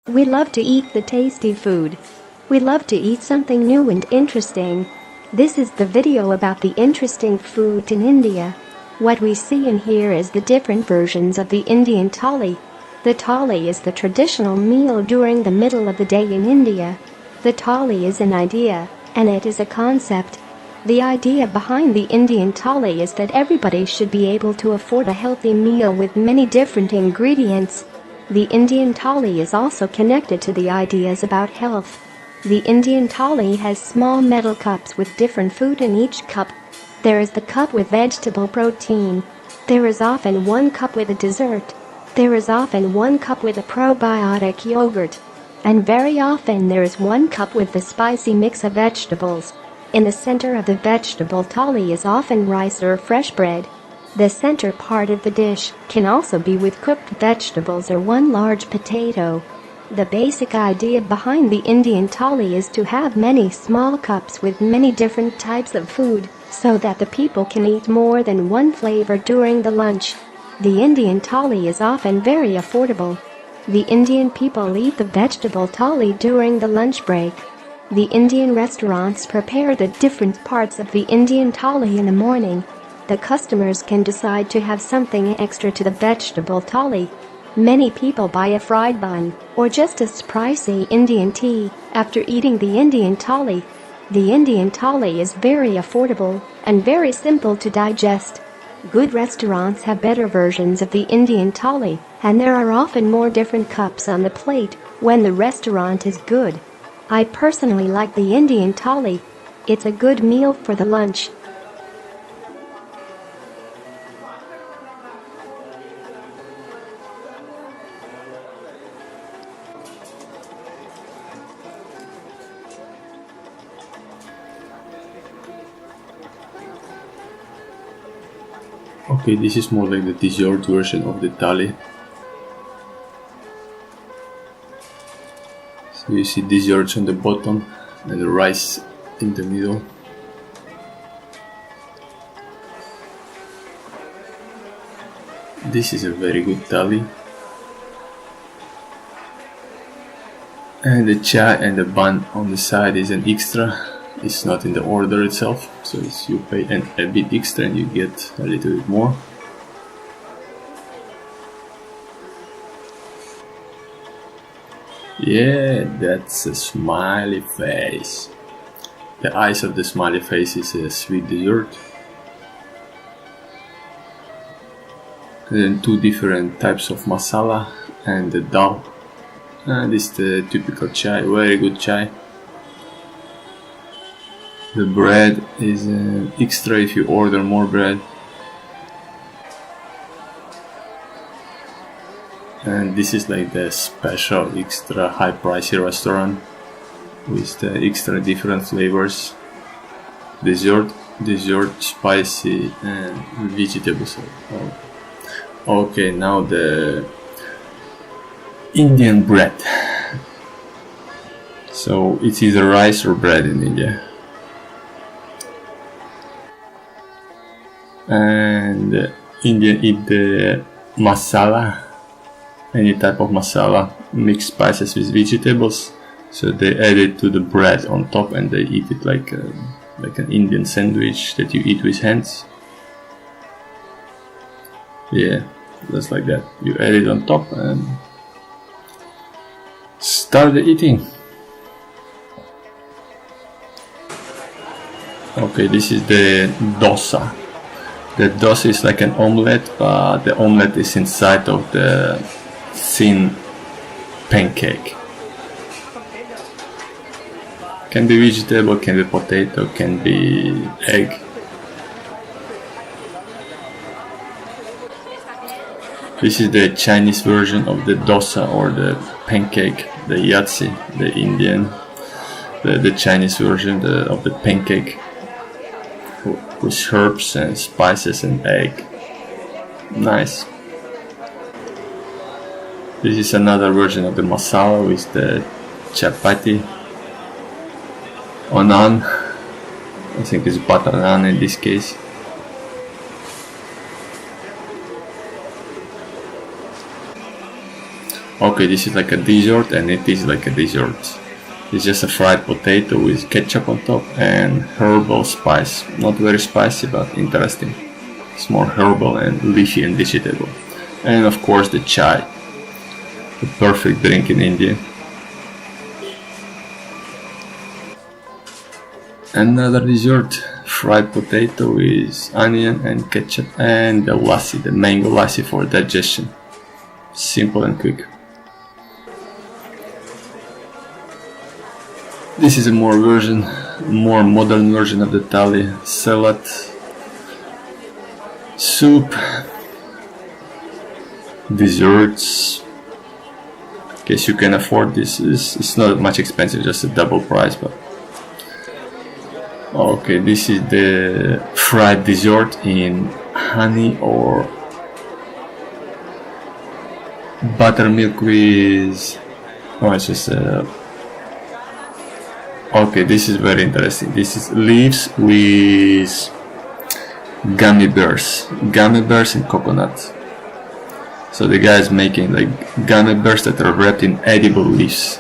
We love to eat the tasty food. We love to eat something new and interesting. This is the video about the interesting food in India. What we see and hear is the different versions of the Indian thali. The thali is the traditional meal during the middle of the day in India. The thali is an idea, and it is a concept. The idea behind the Indian thali is that everybody should be able to afford a healthy meal with many different ingredients. The Indian thali is also connected to the ideas about health. The Indian thali has small metal cups with different food in each cup. There is the cup with vegetable protein. There is often one cup with a dessert. There is often one cup with a probiotic yogurt. And very often there is one cup with the spicy mix of vegetables. In the center of the vegetable thali is often rice or fresh bread. The center part of the dish can also be with cooked vegetables or one large potato. The basic idea behind the Indian thali is to have many small cups with many different types of food, so that the people can eat more than one flavor during the lunch. The Indian thali is often very affordable. The Indian people eat the vegetable thali during the lunch break. The Indian restaurants prepare the different parts of the Indian thali in the morning. The customers can decide to have something extra to the vegetable thali. Many people buy a fried bun or just a spicy Indian tea after eating the Indian thali. The Indian thali is very affordable and very simple to digest. Good restaurants have better versions of the Indian thali, and there are often more different cups on the plate when the restaurant is good. I personally like the Indian thali. It's a good meal for the lunch. Okay, this is more like the dessert version of the thali. So you see desserts on the bottom and the rice in the middle. This is a very good thali. And the chai and the bun on the side is an extra. It's not in the order itself, so you pay a bit extra and you get a little bit more. Yeah, that's a smiley face. The eyes of the smiley face is a sweet dessert. And then two different types of masala and the dal. And this is the typical chai, very good chai. The bread is extra if you order more bread. And this is like the special extra high pricey restaurant with the extra different flavors. Dessert, spicy and vegetables. Okay, now the Indian bread. So it's either rice or bread in India. And Indian eat the masala, any type of masala, mixed spices with vegetables. So they add it to the bread on top and they eat it like an Indian sandwich that you eat with hands. Yeah, just like that. You add it on top and start the eating. Okay, this is the dosa. The dosa is like an omelette, but the omelette is inside of the thin pancake. Can be vegetable, can be potato, can be egg. This is the Chinese version of the dosa or the pancake, the yatsi, the Indian, the Chinese version of the pancake. With herbs and spices and egg. Nice. This is another version of the masala with the chapati or naan. I think it's butter naan in this case. Okay, this is like a dessert, and it is like a dessert. It's just a fried potato with ketchup on top and herbal spice. Not very spicy, but interesting. It's more herbal and leafy and vegetable. And of course the chai, the perfect drink in India. Another dessert, fried potato with onion and ketchup, and the lassi, the mango lassi for digestion. Simple and quick. This is a more modern version of the thali. Salad, soup, desserts. In case you can afford this, it's not much expensive, just a double price. But okay, this is the fried dessert in honey or buttermilk with. Oh, it's just okay, this is very interesting. This is leaves with gummy bears and coconut. So the guy is making like gummy bears that are wrapped in edible leaves.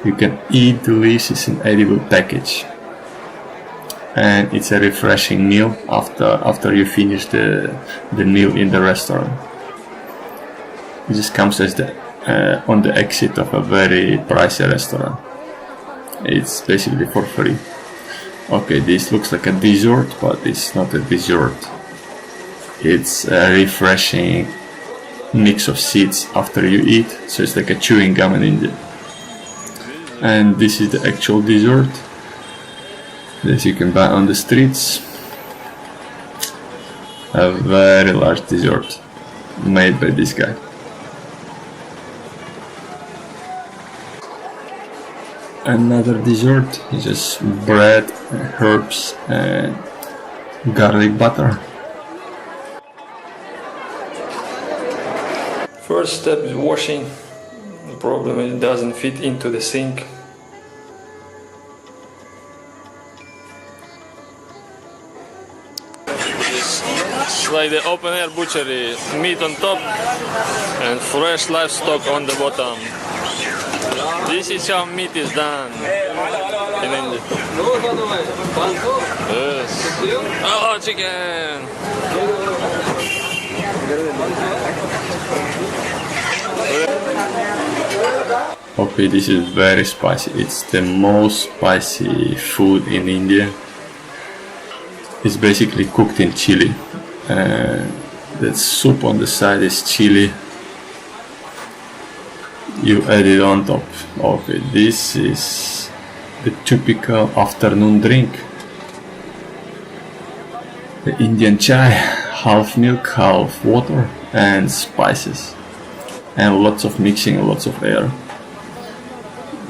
You can eat the leaves, it's an edible package. And it's a refreshing meal after you finish the meal in the restaurant. It just comes as on the exit of a very pricey restaurant. It's basically for free. Okay, this looks like a dessert, but it's not a dessert. It's a refreshing mix of seeds after you eat, so it's like a chewing gum in India. And this is the actual dessert that you can buy on the streets. A very large dessert made by this guy. Another dessert is just bread, herbs and garlic butter. First step is washing. The problem is it doesn't fit into the sink. It's like the open air butchery, meat on top and fresh livestock on the bottom. This is how meat is done in India. Yes. Oh, chicken! Okay, this is very spicy. It's the most spicy food in India. It's basically cooked in chili. The soup on the side is chili. You add it on top. Okay, this is the typical afternoon drink. The Indian chai, half milk, half water, and spices, and lots of mixing and lots of air.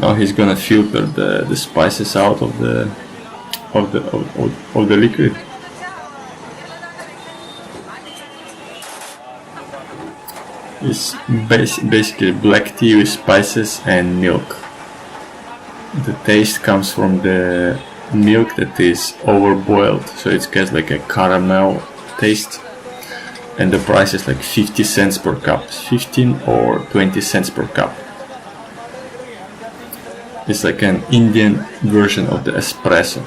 Now he's gonna filter the spices out of the liquid. It's basically black tea with spices and milk. The taste comes from the milk that is overboiled, so it gets like a caramel taste. And the price is like 50 cents per cup, 15 or 20 cents per cup. It's like an Indian version of the espresso.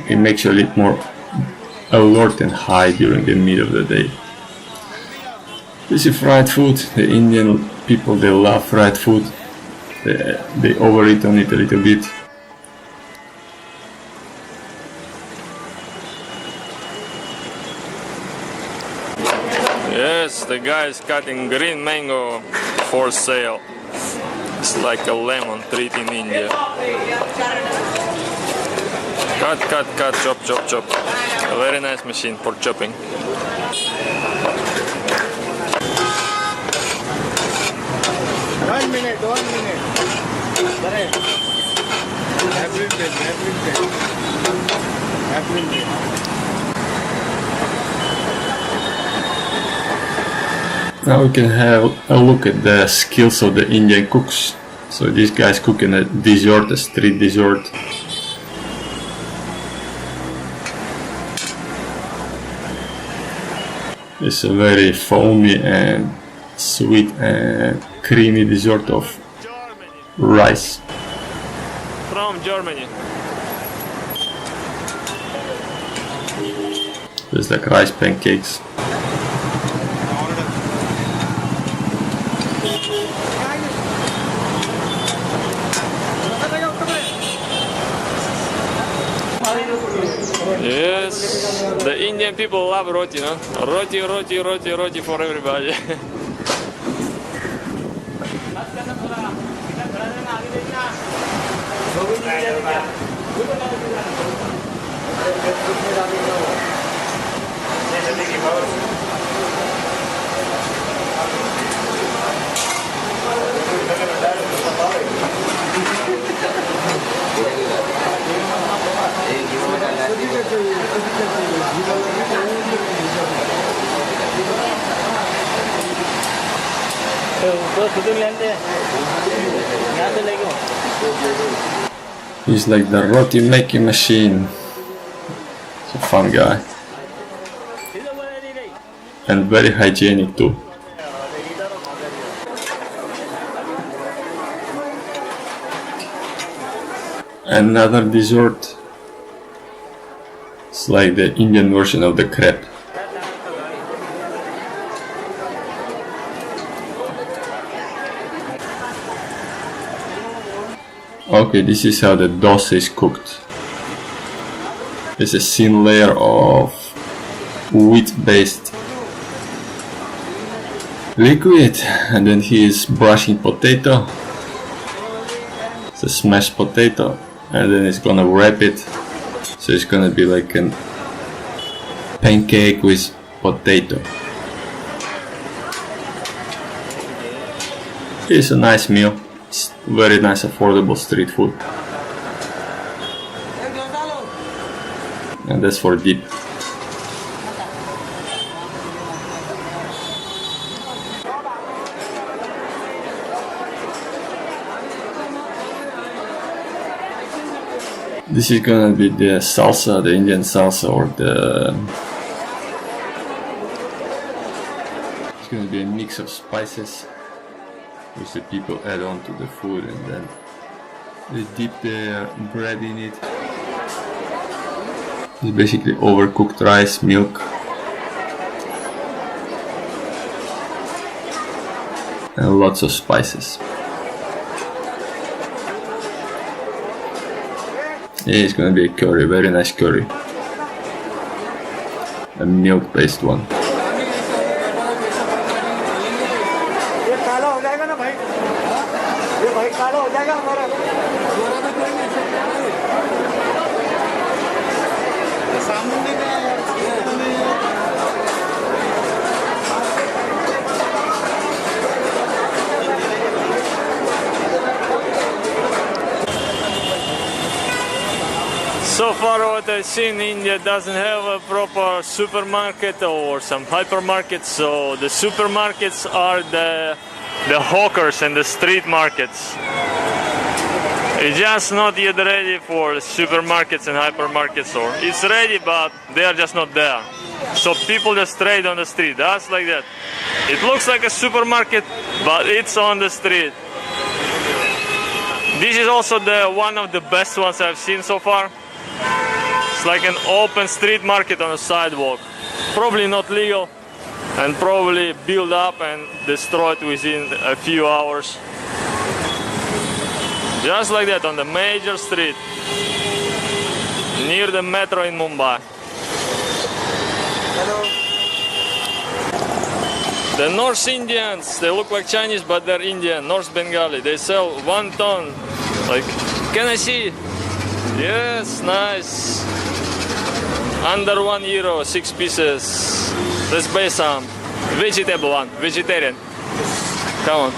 It makes you a little more alert and high during the middle of the day. This is fried food. The Indian people, they love fried food. They overeat on it a little bit. Yes, the guy is cutting green mango for sale. It's like a lemon tree in India. Cut, chop, chop, chop. A very nice machine for chopping. One minute. Now we can have a look at the skills of the Indian cooks. So this guy's cooking a dessert, a street dessert. It's a very foamy and sweet and creamy dessert of rice. From Germany. It's like rice pancakes. Yes, the Indian people love roti, no? Roti, roti, roti, roti for everybody. He's like the roti making machine. He's a fun guy. And very hygienic too. Another dessert. It's like the Indian version of the crepe. Okay, this is how the dosa is cooked. It's a thin layer of wheat-based liquid, and then he is brushing potato. It's a smashed potato, and then he's gonna wrap it. So it's gonna be like a pancake with potato. It's a nice meal. It's very nice, affordable street food. And that's for dip. This is gonna be the salsa, the Indian salsa, or it's gonna be a mix of spices which the people add on to the food, and then they dip their bread in it. It's basically overcooked rice, milk, and lots of spices. Yeah, it's gonna be a curry, very nice curry. A milk-based one. So far what I've seen, India doesn't have a proper supermarket or some hypermarkets, so the supermarkets are the hawkers and the street markets. It's just not yet ready for supermarkets and hypermarkets, or it's ready but they are just not there. So people just trade on the street, that's like that. It looks like a supermarket but it's on the street. This is also one of the best ones I've seen so far. It's like an open street market on a sidewalk. Probably not legal and probably built up and destroyed within a few hours. Just like that on the major street near the metro in Mumbai. The North Indians, they look like Chinese but they're Indian, North Bengali. They sell 1 ton. Like, can I see? Yes, nice. Under €1, 6 pieces. Let's buy some. Vegetable one, vegetarian. Come on.